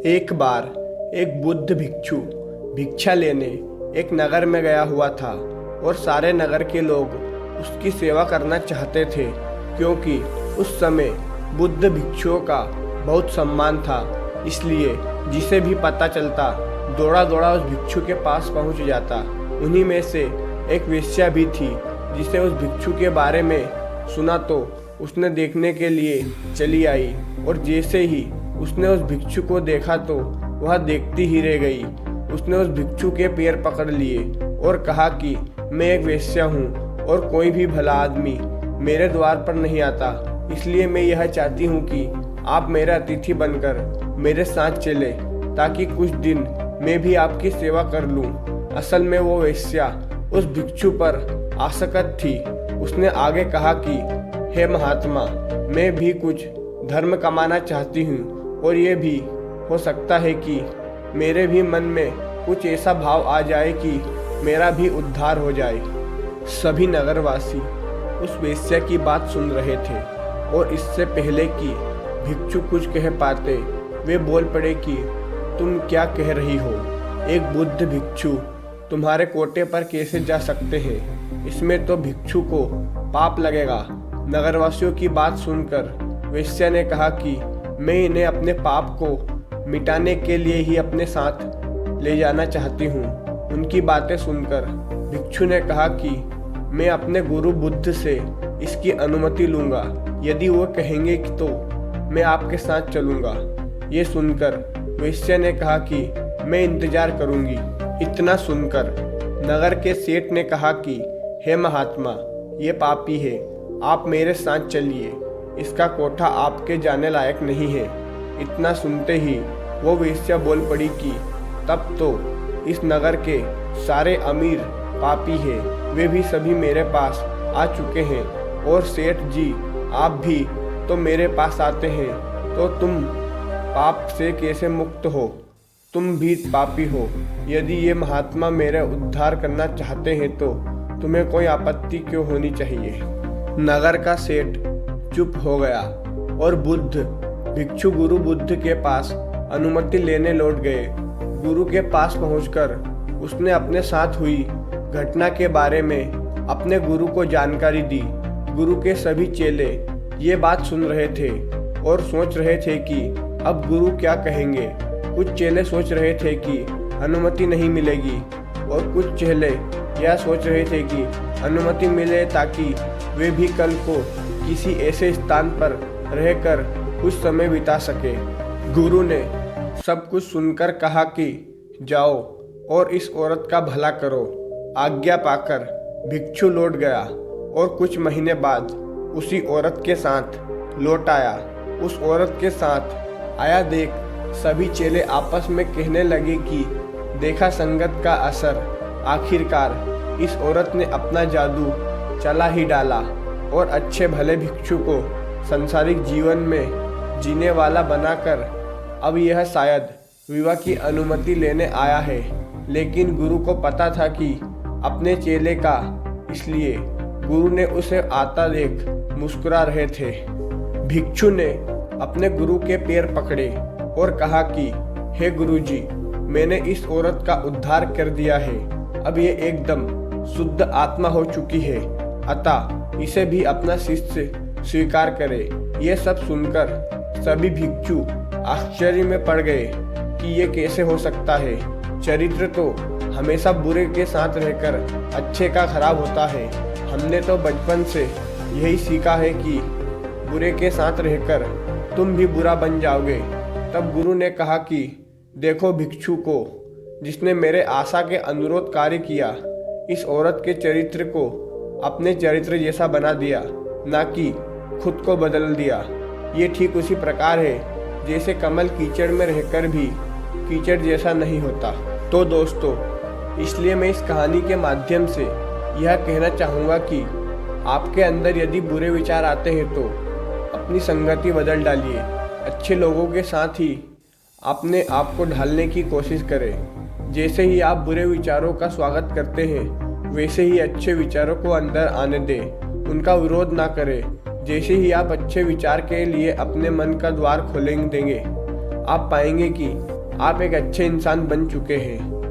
एक बार एक बुद्ध भिक्षु भिक्षा लेने एक नगर में गया हुआ था और सारे नगर के लोग उसकी सेवा करना चाहते थे, क्योंकि उस समय बुद्ध भिक्षुओं का बहुत सम्मान था। इसलिए जिसे भी पता चलता दौड़ा दौड़ा उस भिक्षु के पास पहुंच जाता। उन्हीं में से एक वेश्या भी थी, जिसे उस भिक्षु के बारे में सुना तो उसने देखने के लिए चली आई, और जैसे ही उसने उस भिक्षु को देखा तो वह देखती ही रह गई। उसने उस भिक्षु के पैर पकड़ लिए और कहा कि मैं एक वेश्या हूँ और कोई भी भला आदमी मेरे द्वार पर नहीं आता, इसलिए मैं यह चाहती हूँ कि आप मेरा अतिथि बनकर मेरे साथ चले, ताकि कुछ दिन मैं भी आपकी सेवा कर लूँ। असल में वो वेश्या उस भिक्षु पर आसक्त थी। उसने आगे कहा कि हे महात्मा, मैं भी कुछ धर्म कमाना चाहती हूँ, और ये भी हो सकता है कि मेरे भी मन में कुछ ऐसा भाव आ जाए कि मेरा भी उद्धार हो जाए। सभी नगरवासी उस वेश्या की बात सुन रहे थे, और इससे पहले कि भिक्षु कुछ कह पाते वे बोल पड़े कि तुम क्या कह रही हो? एक बुद्ध भिक्षु तुम्हारे कोटे पर कैसे जा सकते हैं? इसमें तो भिक्षु को पाप लगेगा। नगरवासियों की बात सुनकर वेश्या ने कहा कि मैं इन्हें अपने पाप को मिटाने के लिए ही अपने साथ ले जाना चाहती हूँ। उनकी बातें सुनकर भिक्षु ने कहा कि मैं अपने गुरु बुद्ध से इसकी अनुमति लूँगा। यदि वो कहेंगे कि तो मैं आपके साथ चलूँगा। ये सुनकर वेश्या ने कहा कि मैं इंतजार करूँगी। इतना सुनकर नगर के सेठ ने कहा कि हे महात्मा, ये पापी है, आप मेरे साथ चलिए, इसका कोठा आपके जाने लायक नहीं है। इतना सुनते ही वो वेश्या बोल पड़ी कि तब तो इस नगर के सारे अमीर पापी हैं, वे भी सभी मेरे पास आ चुके हैं, और सेठ जी आप भी तो मेरे पास आते हैं, तो तुम पाप से कैसे मुक्त हो? तुम भी पापी हो। यदि ये महात्मा मेरा उद्धार करना चाहते हैं तो तुम्हें कोई आपत्ति क्यों होनी चाहिए? नगर का सेठ चुप हो गया, और बुद्ध भिक्षु गुरु बुद्ध के पास अनुमति लेने लौट गए। गुरु के पास पहुंचकर उसने अपने साथ हुई घटना के बारे में अपने गुरु को जानकारी दी। गुरु के सभी चेले ये बात सुन रहे थे और सोच रहे थे कि अब गुरु क्या कहेंगे। कुछ चेले सोच रहे थे कि अनुमति नहीं मिलेगी, और कुछ चेले यह सोच रहे थे कि अनुमति मिले ताकि वे भी कल को किसी ऐसे स्थान पर रहकर कुछ समय बिता सके। गुरु ने सब कुछ सुनकर कहा कि जाओ और इस औरत का भला करो। आज्ञा पाकर भिक्षु लौट गया, और कुछ महीने बाद उसी औरत के साथ लौट आया। उस औरत के साथ आया देख सभी चेले आपस में कहने लगे कि देखा संगत का असर, आखिरकार इस औरत ने अपना जादू चला ही डाला और अच्छे भले भिक्षु को संसारिक जीवन में जीने वाला बनाकर अब यह शायद विवाह की अनुमति लेने आया है। लेकिन गुरु को पता था कि अपने चेले का, इसलिए गुरु ने उसे आता देख मुस्कुरा रहे थे। भिक्षु ने अपने गुरु के पैर पकड़े और कहा कि हे गुरुजी, मैंने इस औरत का उद्धार कर दिया है। अब ये एकदम शुद्ध आत्मा हो चुकी है, अतः इसे भी अपना शिष्य स्वीकार करे। ये सब सुनकर सभी भिक्षु आश्चर्य में पड़ गए कि ये कैसे हो सकता है। चरित्र तो हमेशा बुरे के साथ रहकर अच्छे का खराब होता है। हमने तो बचपन से यही सीखा है कि बुरे के साथ रहकर तुम भी बुरा बन जाओगे। तब गुरु ने कहा कि देखो भिक्षु को, जिसने मेरे आशा के अनुरोध कार्य किया, इस औरत के चरित्र को अपने चरित्र जैसा बना दिया, ना कि खुद को बदल दिया। ये ठीक उसी प्रकार है जैसे कमल कीचड़ में रहकर भी कीचड़ जैसा नहीं होता। तो दोस्तों, इसलिए मैं इस कहानी के माध्यम से यह कहना चाहूँगा कि आपके अंदर यदि बुरे विचार आते हैं तो अपनी संगति बदल डालिए। अच्छे लोगों के साथ ही अपने आप को ढालने की कोशिश करें। जैसे ही आप बुरे विचारों का स्वागत करते हैं, वैसे ही अच्छे विचारों को अंदर आने दें, उनका विरोध ना करें। जैसे ही आप अच्छे विचार के लिए अपने मन का द्वार खोलेंगे देंगे, आप पाएंगे कि आप एक अच्छे इंसान बन चुके हैं।